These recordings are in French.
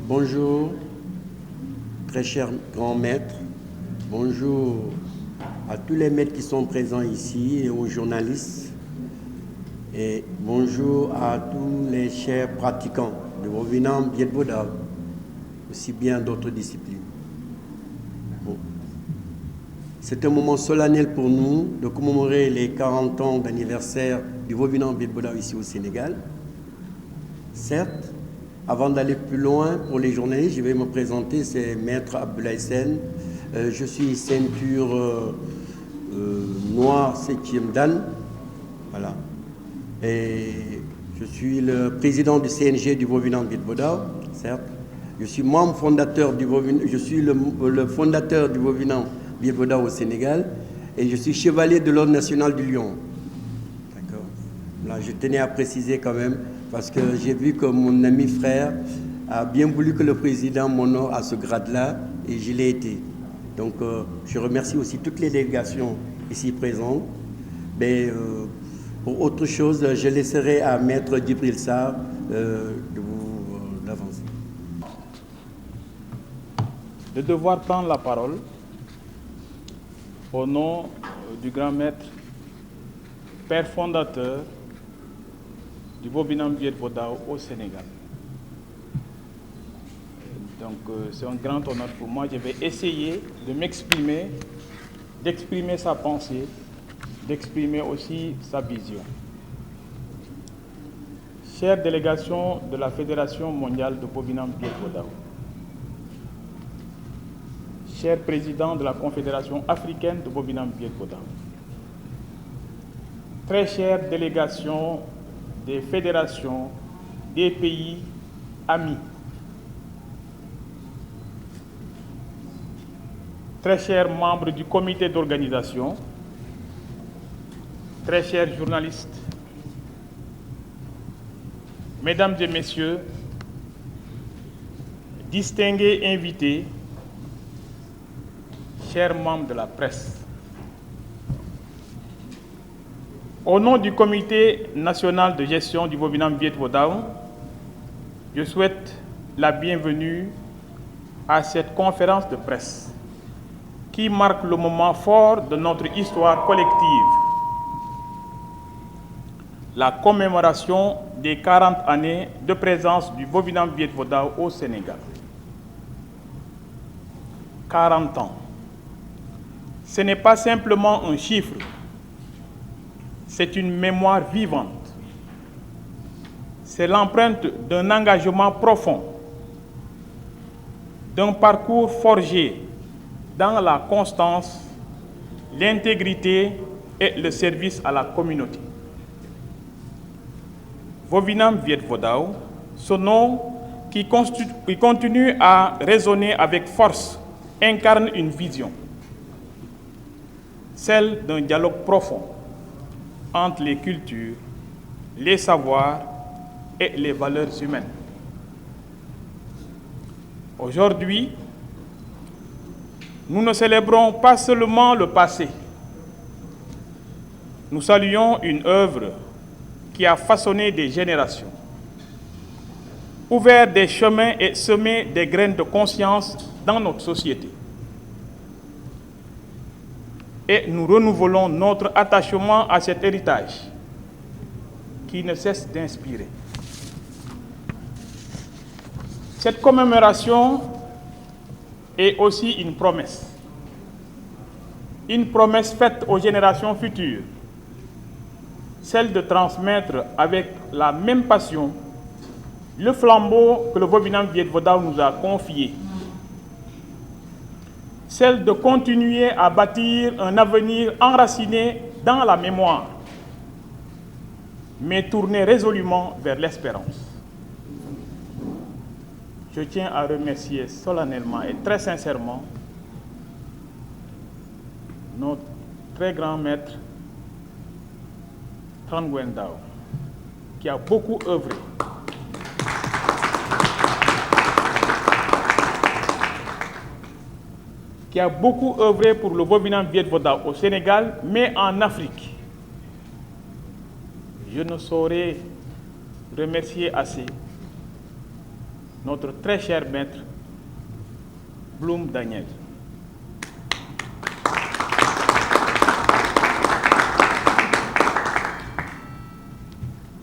Bonjour, très cher grand maître. Bonjour à tous les maîtres qui sont présents ici et aux journalistes. Et bonjour à tous les chers pratiquants de Wovinam Viet Vo Dao, aussi bien d'autres disciplines. Bon. C'est un moment solennel pour nous de commémorer les 40 ans d'anniversaire du Wovinam Viet Vo Dao ici au Sénégal. Certes, avant d'aller plus loin, pour les journalistes, je vais me présenter, c'est Maître Abdoulaye Sène. Je suis ceinture noire 7e Dan. Voilà. Et je suis le président du CNG du Wovinam Viet Vo Dao, certes. Je suis membre fondateur du Wovinam, je suis le fondateur du Wovinam Viet Vo Dao au Sénégal. Et je suis chevalier de l'Ordre national du Lion. D'accord. Là, je tenais à préciser quand même, parce que j'ai vu que mon ami frère a bien voulu que le président m'honore à ce grade-là, et je l'ai été. Donc, je remercie aussi toutes les délégations ici présentes. Mais pour autre chose, je laisserai à Maître Djibril Sarr d'avancer. De devoir prendre la parole au nom du grand maître, père fondateur du Wovinam Viet Vo Dao au Sénégal. Donc c'est un grand honneur pour moi. Je vais essayer de m'exprimer, d'exprimer sa pensée, d'exprimer aussi sa vision. Chère délégation de la Fédération mondiale de Wovinam Viet Vo Dao, cher président de la Confédération africaine de Wovinam Viet Vo Dao, très chère délégation des fédérations des pays amis, très chers membres du comité d'organisation, très chers journalistes, mesdames et messieurs, distingués invités, chers membres de la presse. Au nom du Comité national de gestion du Wovinam Viet Vo Dao, je souhaite la bienvenue à cette conférence de presse qui marque le moment fort de notre histoire collective, la commémoration des 40 années de présence du Wovinam Viet Vo Dao au Sénégal. 40 ans. Ce n'est pas simplement un chiffre, c'est une mémoire vivante. C'est l'empreinte d'un engagement profond, d'un parcours forgé dans la constance, l'intégrité et le service à la communauté. Wovinam Viet Vo Dao, ce nom qui continue à résonner avec force, incarne une vision, celle d'un dialogue profond entre les cultures, les savoirs et les valeurs humaines. Aujourd'hui, nous ne célébrons pas seulement le passé. Nous saluons une œuvre qui a façonné des générations, ouvert des chemins et semé des graines de conscience dans notre société. Et nous renouvelons notre attachement à cet héritage qui ne cesse d'inspirer. Cette commémoration est aussi une promesse faite aux générations futures, celle de transmettre avec la même passion le flambeau que le Wovinam Viet Vo Dao nous a confié, celle de continuer à bâtir un avenir enraciné dans la mémoire, mais tourné résolument vers l'espérance. Je tiens à remercier solennellement et très sincèrement notre très grand maître Tran Nguyen Dao, qui a beaucoup œuvré pour le Wovinam Viet Vo Dao au Sénégal, mais en Afrique. Je ne saurais remercier assez notre très cher maître Bloom Daniel.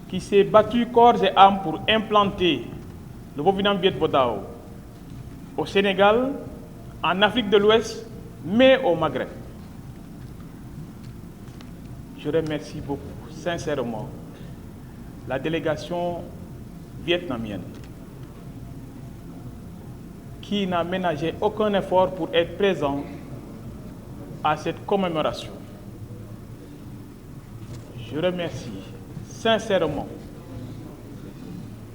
Qui s'est battu corps et âme pour implanter le Vovinam Viet Vo Dao au Sénégal, en Afrique de l'Ouest, mais au Maghreb. Je remercie beaucoup, sincèrement, la délégation vietnamienne qui n'a ménagé aucun effort pour être présent à cette commémoration. Je remercie sincèrement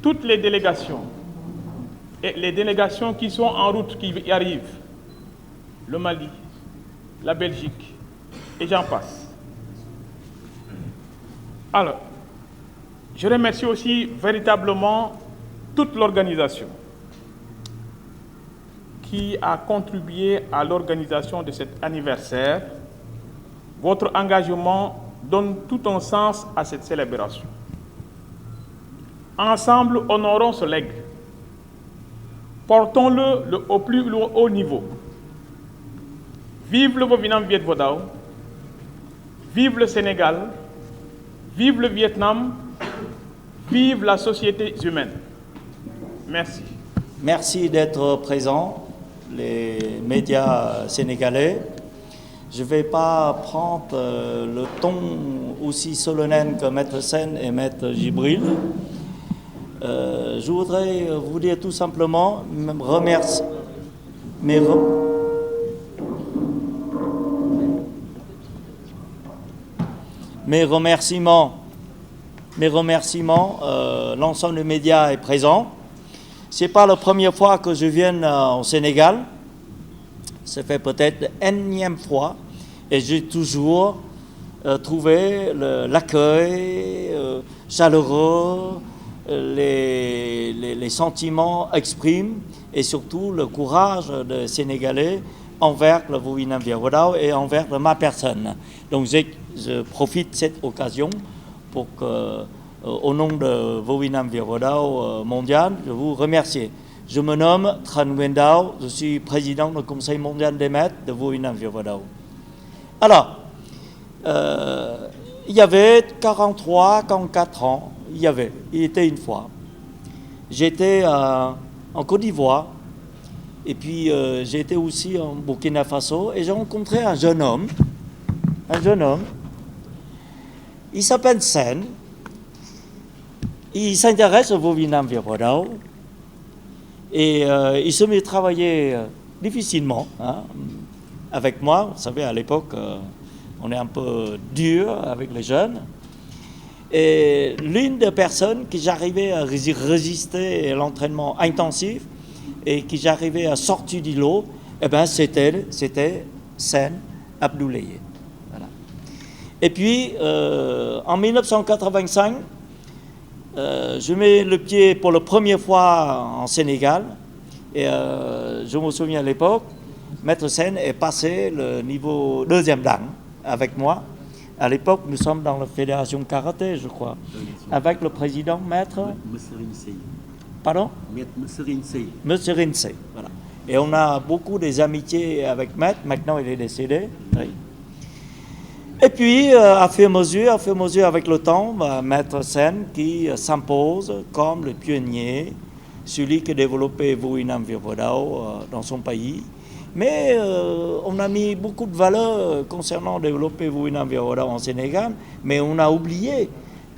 toutes les délégations et les délégations qui sont en route, qui y arrivent, le Mali, la Belgique, et j'en passe. Alors, je remercie aussi véritablement toute l'organisation qui a contribué à l'organisation de cet anniversaire. Votre engagement donne tout un sens à cette célébration. Ensemble, honorons ce legs. Portons-le au plus haut niveau. Vive le Vovinam Viet Vo Dao, vive le Sénégal, vive le Vietnam, vive la société humaine. Merci. Merci d'être présents, les médias sénégalais. Je ne vais pas prendre le ton aussi solennel que Maître Sen et Maître Djibril. Je voudrais vous dire tout simplement remercier mes remerciements, l'ensemble des médias est présent. Ce n'est pas la première fois que je viens au Sénégal. Ça fait peut-être l'énième fois. Et j'ai toujours trouvé l'accueil chaleureux, les sentiments exprimés et surtout le courage des Sénégalais envers le Vovinam Viet Vo Dao et envers ma personne. Donc je profite de cette occasion pour que, au nom de Vovinam Viet Vo Dao mondial, je vous remercie. Je me nomme Tran Nguyen Dao, je suis président du Conseil mondial des maîtres de Vovinam Viet Vo Dao. Alors, il y avait 43, 44 ans, il était une fois. J'étais en Côte d'Ivoire, et puis j'étais aussi en Burkina Faso, et j'ai rencontré un jeune homme, il s'appelle Sen, il s'intéresse au Vovinam Viet Vo Dao, et il se met à travailler difficilement, avec moi. Vous savez, à l'époque, on est un peu dur avec les jeunes. Et l'une des personnes qui j'arrivais à résister à l'entraînement intensif et qui j'arrivais à sortir du lot, eh ben c'était Sen Abdoulaye. Voilà. Et puis, en 1985, je mets le pied pour la première fois en Sénégal. Et je me souviens à l'époque, Maître Sen est passé le niveau deuxième dan avec moi. À l'époque, nous sommes dans la fédération karaté, je crois, avec le président Maître... Monsieur Rinsei. Pardon? Monsieur Rinsei. Monsieur Rinsei, voilà. Et on a beaucoup des amitiés avec Maître, maintenant il est décédé. Oui. Et puis, à fur et à mesure avec le temps, Maître Sen qui s'impose comme le pionnier, celui qui a développé Vovinam Viet Vo Dao dans son pays. Mais on a mis beaucoup de valeurs concernant développer Vovinam Viet Vo Dao en Sénégal, mais on a oublié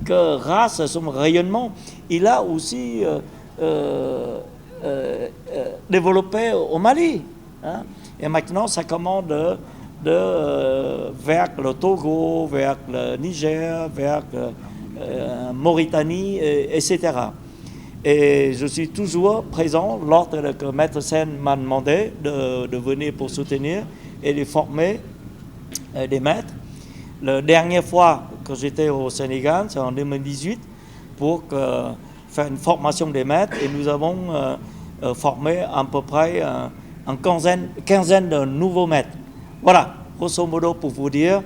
que grâce à son rayonnement, il a aussi développé au Mali. Et maintenant, ça commande vers le Togo, vers le Niger, vers Mauritanie, etc. Et je suis toujours présent lorsque Maître Sen m'a demandé de venir pour soutenir et de former des maîtres. La dernière fois que j'étais au Sénégal, c'est en 2018, pour faire une formation des maîtres. Et nous avons formé à peu près une quinzaine de nouveaux maîtres. Voilà, grosso modo pour vous dire,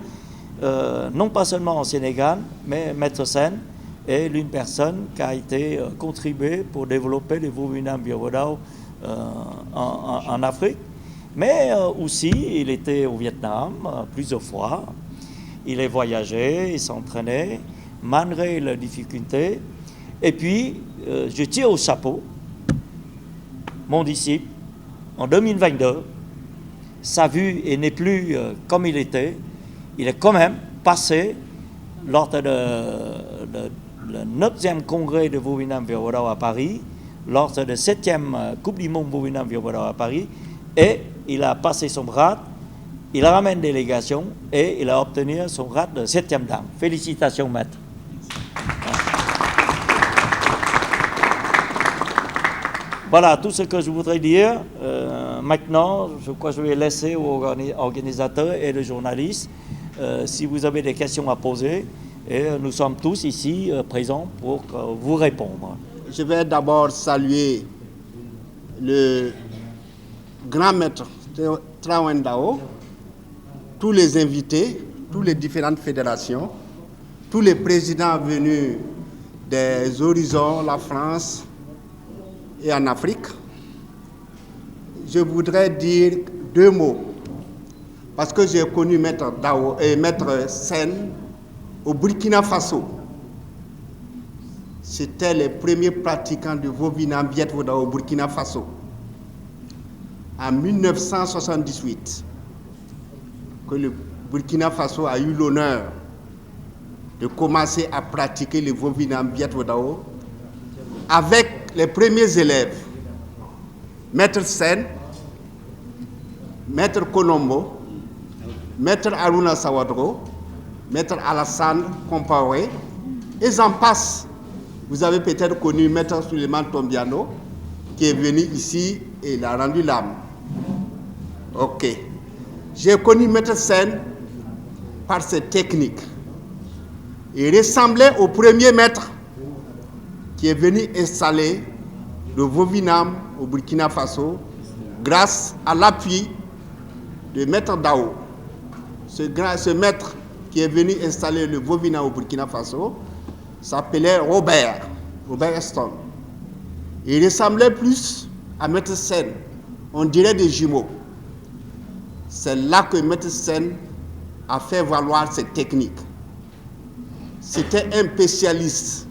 non pas seulement au Sénégal, mais Maître Sen est l'une personne qui a été contribuée pour développer les Vovinam Biobodao en Afrique. Mais aussi, il était au Vietnam plusieurs fois. Il est voyagé, il s'entraînait, malgré les difficultés. Et puis, je tire au chapeau mon disciple en 2022. Sa vue n'est plus comme il était. Il est quand même passé lors de le 9e congrès de Vovinam Biobodao à Paris, lors de la 7e Coupe du Monde Vovinam Biobodao à Paris, et il a passé son grade, il ramène délégation et il a obtenu son grade de 7e dan. Félicitations, maître. Voilà tout ce que je voudrais dire. Maintenant, je crois que je vais laisser aux organisateurs et aux journalistes si vous avez des questions à poser. Et nous sommes tous ici présents pour vous répondre. Je vais d'abord saluer le grand maître Traoré Ndao, tous les invités, toutes les différentes fédérations, tous les présidents venus des horizons, la France et en Afrique. Je voudrais dire 2 mots, parce que j'ai connu Maître Dao et Maître Sen au Burkina Faso. C'était les premiers pratiquants de Vovinam Viet Vo Dao au Burkina Faso. En 1978, que le Burkina Faso a eu l'honneur de commencer à pratiquer le Vovinam Viet Vo Dao avec les premiers élèves, Maître Sen, Maître Konombo, Maître Aruna Sawadro, Maître Alassane Compaoré, et j'en passe. Vous avez peut-être connu Maître Suleiman Tombiano, qui est venu ici et il a rendu l'âme. Ok. J'ai connu Maître Sen par ses techniques. Il ressemblait au premier maître qui est venu installer le Vovinam au Burkina Faso grâce à l'appui de Maître Dao. Ce maître qui est venu installer le Vovinam au Burkina Faso s'appelait Robert Stone. Il ressemblait plus à Maître Sen, on dirait des jumeaux. C'est là que Maître Sen a fait valoir ses techniques. C'était un spécialiste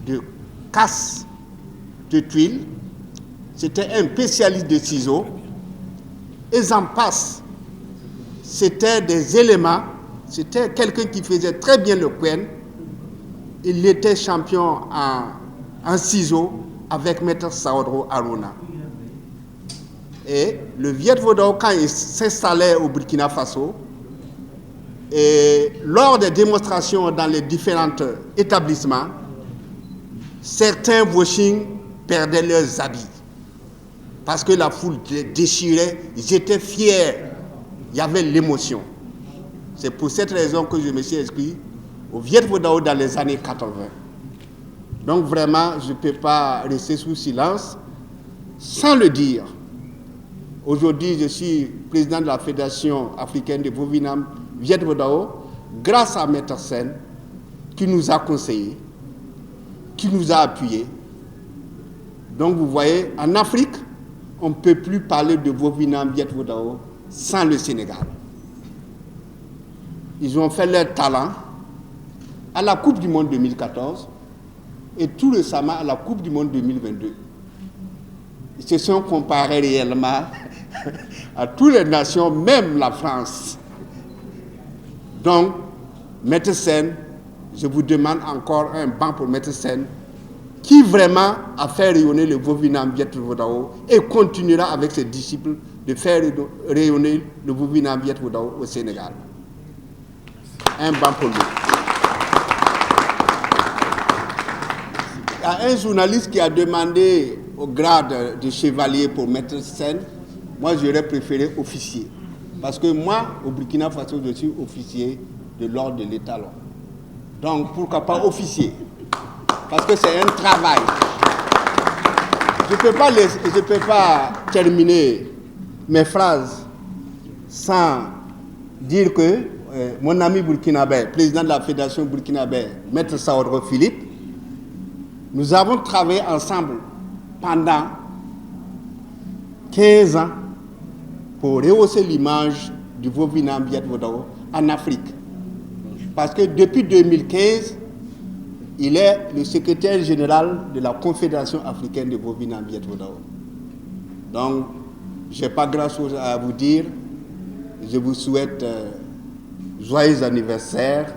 de casse de tuiles, c'était un spécialiste de ciseaux, et j'en passe. C'était des éléments, c'était quelqu'un qui faisait très bien le quen. Il était champion en ciseaux avec Maître Saodro Aruna. Et le Viet Vo Dao, quand il s'installait au Burkina Faso, et lors des démonstrations dans les différents établissements, certains Voching perdaient leurs habits parce que la foule les déchirait, ils étaient fiers, il y avait l'émotion. C'est pour cette raison que je me suis inscrit au Viet Vo Dao dans les années 80. Donc vraiment, je ne peux pas rester sous silence sans le dire. Aujourd'hui, je suis président de la Fédération africaine de Vovinam Viet Vo Dao grâce à Maître Sen qui nous a conseillés, qui nous a appuyés. Donc vous voyez, en Afrique, on ne peut plus parler de Vovinam Viet Vo Dao sans le Sénégal. Ils ont fait leur talent à la Coupe du Monde 2014 et tout récemment à la Coupe du Monde 2022. Ils se sont comparés réellement à toutes les nations, même la France. Donc, Maître Sen, je vous demande encore un banc pour Maître Sen, qui vraiment a fait rayonner le Vovinam Viet Vo Dao et continuera avec ses disciples de faire rayonner le Vovinam Viet Vo Dao au Sénégal. Un banc pour lui. Il y a un journaliste qui a demandé au grade de chevalier pour Maître Sen. Moi, j'aurais préféré officier. Parce que moi, au Burkina Faso, je suis officier de l'ordre de l'étalon. Donc, pourquoi pas officier? Parce que c'est un travail. Je ne peux pas terminer mes phrases sans dire que mon ami burkinabé, président de la Fédération burkinabé, Maître Saodro Philippe, Nous avons travaillé ensemble pendant 15 ans pour rehausser l'image du Vovinam Viet Vo Dao en Afrique. Parce que depuis 2015, il est le secrétaire général de la Confédération africaine de Vovinam Viet Vo Dao. Donc, je n'ai pas grand-chose à vous dire. Je vous souhaite joyeux anniversaire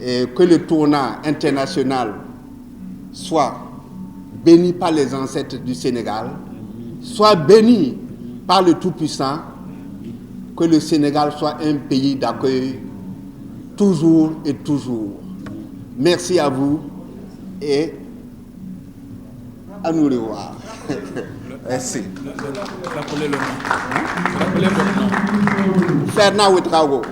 et que le tournant international soit béni par les ancêtres du Sénégal, soit béni par le Tout-Puissant, que le Sénégal soit un pays d'accueil toujours et toujours. Merci à vous et à nous revoir. Merci. Rappelez le nom. Rappelez votre nom. Fernand Ouedraogo.